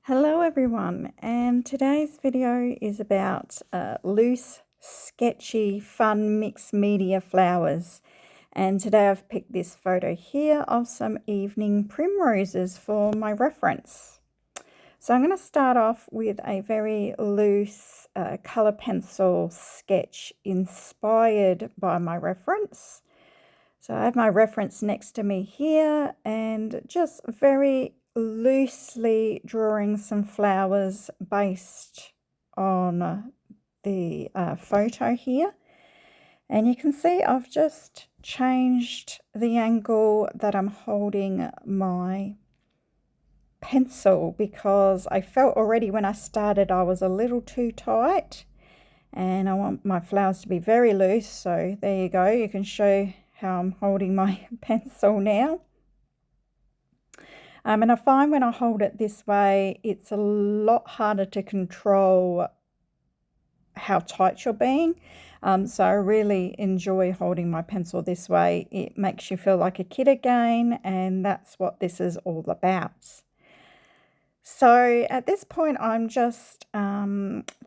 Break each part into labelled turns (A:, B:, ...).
A: Hello everyone, and today's video is about loose, sketchy, fun mixed media flowers. And today I've picked this photo here of some evening primroses for my reference. So I'm going to start off with a very loose colour pencil sketch inspired by my reference. So I have my reference next to me here and just very loosely drawing some flowers based on the photo here. And you can see I've just changed the angle that I'm holding my pencil because I felt already when I started I was a little too tight and I want my flowers to be very loose. So there you go, you can show how I'm holding my pencil now. And I find when I hold it this way, it's a lot harder to control how tight you're being. So I really enjoy holding my pencil this way. It makes you feel like a kid again, and that's what this is all about. So at this point, I'm just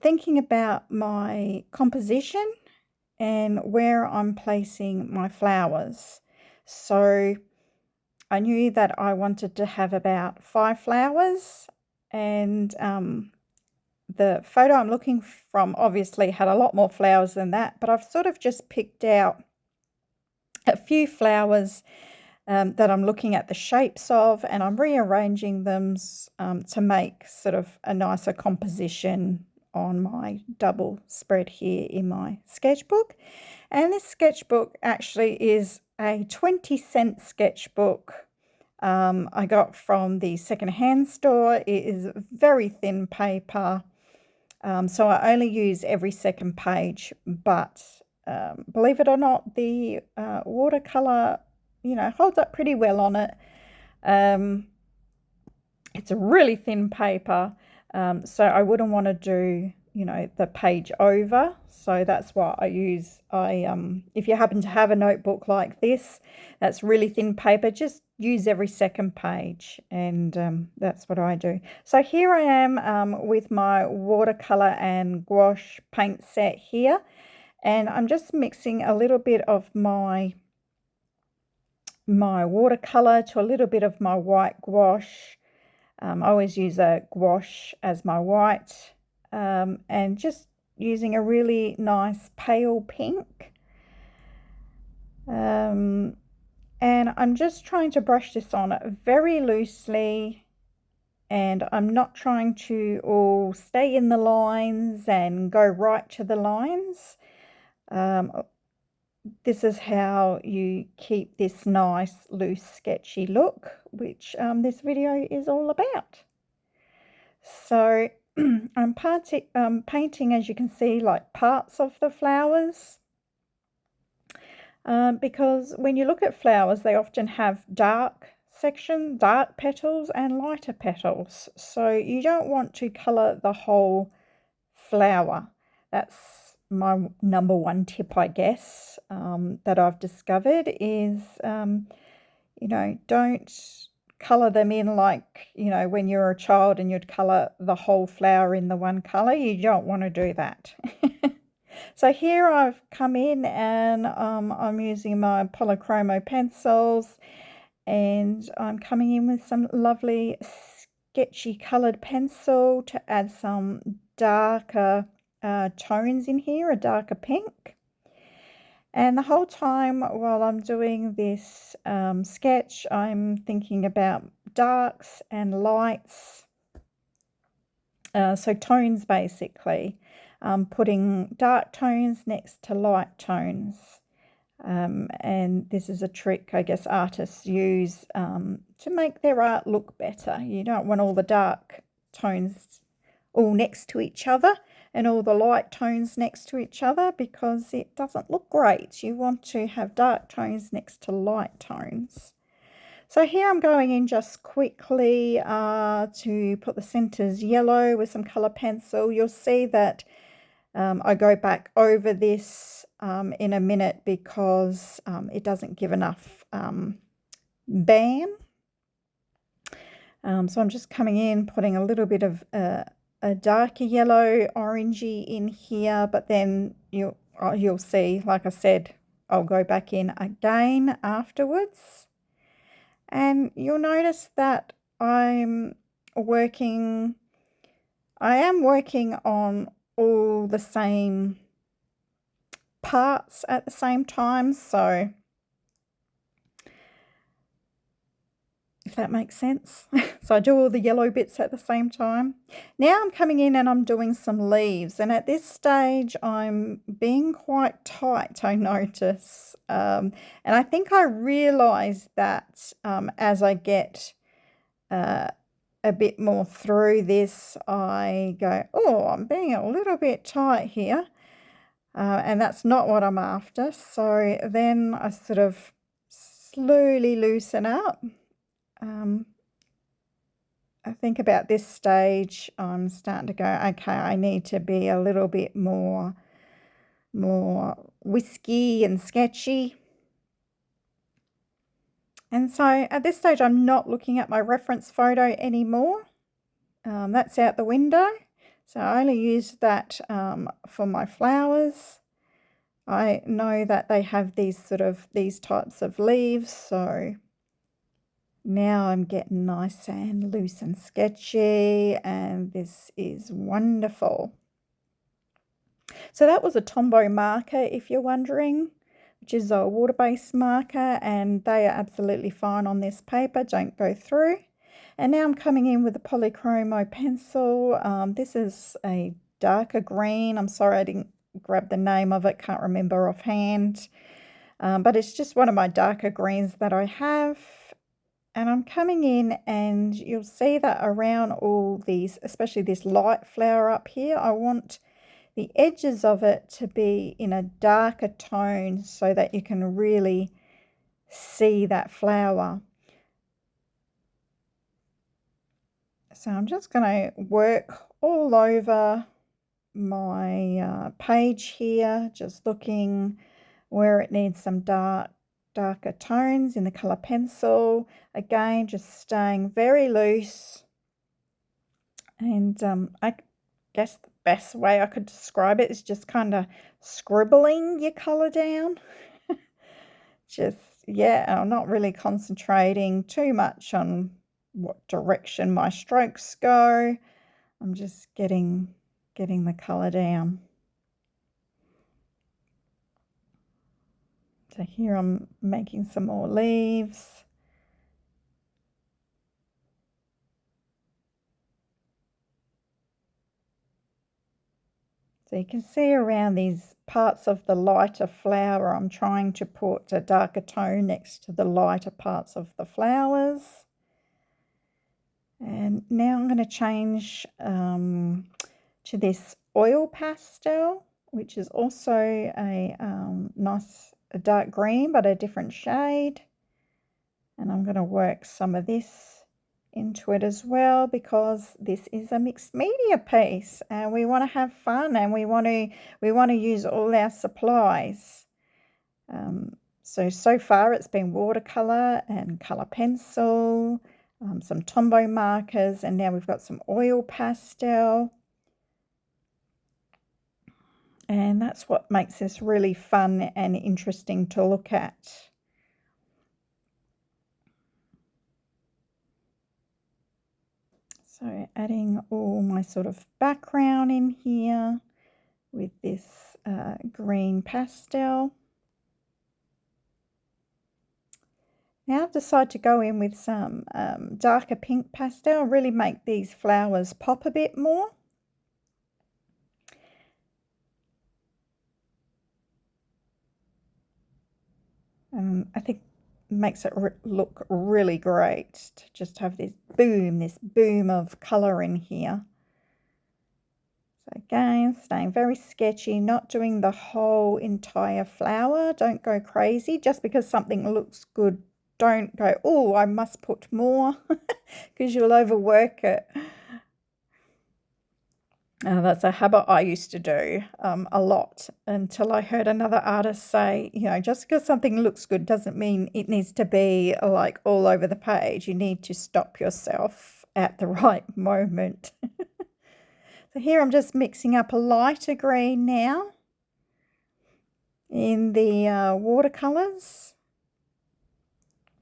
A: thinking about my composition and where I'm placing my flowers. So I knew that I wanted to have about 5 flowers, and the photo I'm looking from obviously had a lot more flowers than that, but I've sort of just picked out a few flowers that I'm looking at the shapes of, and I'm rearranging them to make sort of a nicer composition on my double spread here in my sketchbook. And this sketchbook actually is a 20-cent sketchbook I got from the secondhand store. It is very thin paper, so I only use every second page, but believe it or not, the watercolor, holds up pretty well on it. It's a really thin paper, so I wouldn't want to do the page over, so that's what I use. If you happen to have a notebook like this that's really thin paper, just use every second page, and that's what I do. So here I am with my watercolor and gouache paint set here, and I'm just mixing a little bit of my watercolor to a little bit of my white gouache. I always use a gouache as my white, and just using a really nice pale pink. And I'm just trying to brush this on very loosely, and I'm not trying to all stay in the lines and go right to the lines. This is how you keep this nice, loose, sketchy look, which this video is all about. So I'm painting, as you can see, like parts of the flowers, because when you look at flowers, they often have dark petals and lighter petals. So you don't want to colour the whole flower. That's my number one tip, I guess, that I've discovered is, don't colour them in like, when you're a child and you'd colour the whole flower in the one colour. You don't want to do that. So here I've come in and I'm using my Polychromo pencils, and I'm coming in with some lovely sketchy coloured pencil to add some darker tones in here, a darker pink. And the whole time while I'm doing this sketch, I'm thinking about darks and lights, so tones basically, putting dark tones next to light tones. And this is a trick, I guess, artists use to make their art look better. You don't want all the dark tones all next to each other and all the light tones next to each other, because it doesn't look great. You want to have dark tones next to light tones. So here I'm going in just quickly to put the centers yellow with some color pencil. You'll see that I go back over this in a minute because it doesn't give enough bam. So I'm just coming in, putting a little bit of a darker yellow orangey in here, but then you'll see, like I said, I'll go back in again afterwards. And you'll notice that I am working on all the same parts at the same time, so if that makes sense. So I do all the yellow bits at the same time. Now I'm coming in and I'm doing some leaves, and at this stage I'm being quite tight, I notice. And I think I realise that as I get a bit more through this, I go, oh, I'm being a little bit tight here. And that's not what I'm after. So then I sort of slowly loosen up. I think about this stage, I'm starting to go, okay, I need to be a little bit more whiskey and sketchy. And so at this stage, I'm not looking at my reference photo anymore. That's out the window. So I only use that for my flowers. I know that they have these types of leaves, so now I'm getting nice and loose and sketchy, and this is wonderful. So that was a Tombow marker, if you're wondering, which is a water-based marker, and they are absolutely fine on this paper, don't go through. And now I'm coming in with a Polychromo pencil. This is a darker green. I'm sorry I didn't grab the name of it, can't remember offhand. But it's just one of my darker greens that I have. And I'm coming in, and you'll see that around all these, especially this light flower up here, I want the edges of it to be in a darker tone so that you can really see that flower. So I'm just going to work all over my page here, just looking where it needs some darker tones in the colour pencil. Again, just staying very loose. And I guess the best way I could describe it is just kind of scribbling your colour down. I'm not really concentrating too much on what direction my strokes go. I'm just getting the colour down. So here I'm making some more leaves. So you can see around these parts of the lighter flower, I'm trying to put a darker tone next to the lighter parts of the flowers. And now I'm going to change to this oil pastel, which is also a nice dark green, but a different shade. And I'm going to work some of this into it as well, because this is a mixed media piece and we want to have fun, and we want to use all our supplies. So far it's been watercolor and color pencil, some Tombow markers, and now we've got some oil pastel. And that's what makes this really fun and interesting to look at. So adding all my sort of background in here with this green pastel. Now I've decided to go in with some darker pink pastel, really make these flowers pop a bit more. I think makes it look really great to just have this boom of colour in here. So again, staying very sketchy, not doing the whole entire flower. Don't go crazy. Just because something looks good, don't go, oh, I must put more, because you'll overwork it. That's a habit I used to do a lot until I heard another artist say, just because something looks good doesn't mean it needs to be like all over the page. You need to stop yourself at the right moment. So here I'm just mixing up a lighter green now in the watercolors.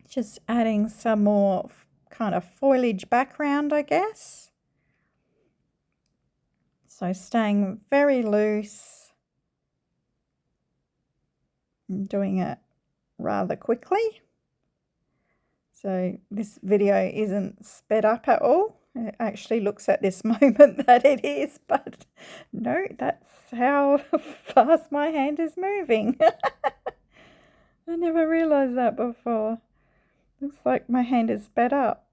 A: Just adding some more kind of foliage background, I guess. So staying very loose. I'm doing it rather quickly. So this video isn't sped up at all. It actually looks at this moment that it is, but no, that's how fast my hand is moving. I never realized that before. Looks like my hand is sped up.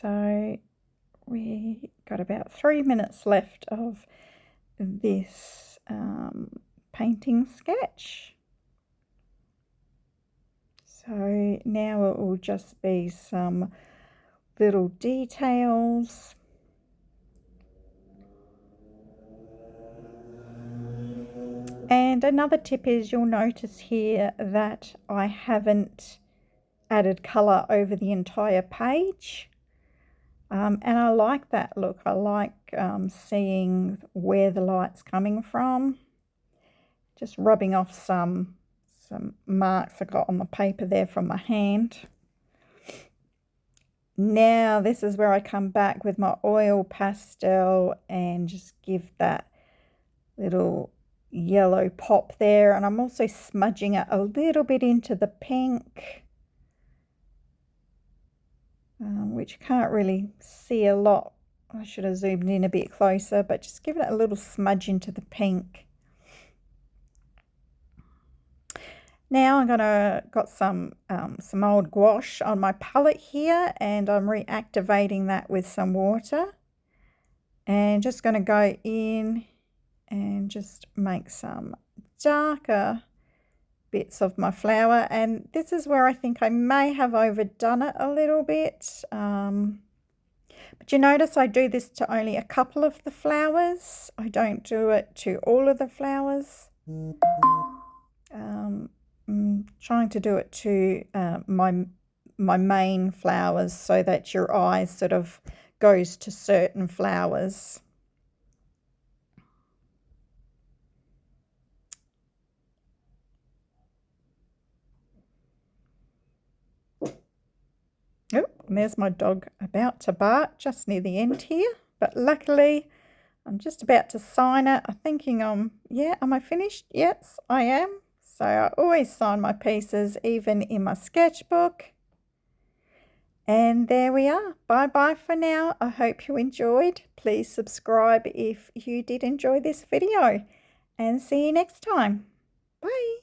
A: So we got about 3 minutes left of this painting sketch. So now it will just be some little details. And another tip is you'll notice here that I haven't added colour over the entire page. And I like that look. I like seeing where the light's coming from. Just rubbing off some marks I got on the paper there from my hand. Now this is where I come back with my oil pastel and just give that little yellow pop there. And I'm also smudging it a little bit into the pink, which you can't really see a lot. I should have zoomed in a bit closer, but just giving it a little smudge into the pink. Now I'm got some old gouache on my palette here, and I'm reactivating that with some water. And just going to go in and just make some darker bits of my flower. And this is where I think I may have overdone it a little bit. But you notice I do this to only a couple of the flowers. I don't do it to all of the flowers. I'm trying to do it to my main flowers so that your eye sort of goes to certain flowers. Oh, and there's my dog about to bark just near the end here. But luckily, I'm just about to sign it. I'm thinking, yeah, am I finished? Yes, I am. So I always sign my pieces, even in my sketchbook. And there we are. Bye-bye for now. I hope you enjoyed. Please subscribe if you did enjoy this video. And see you next time. Bye.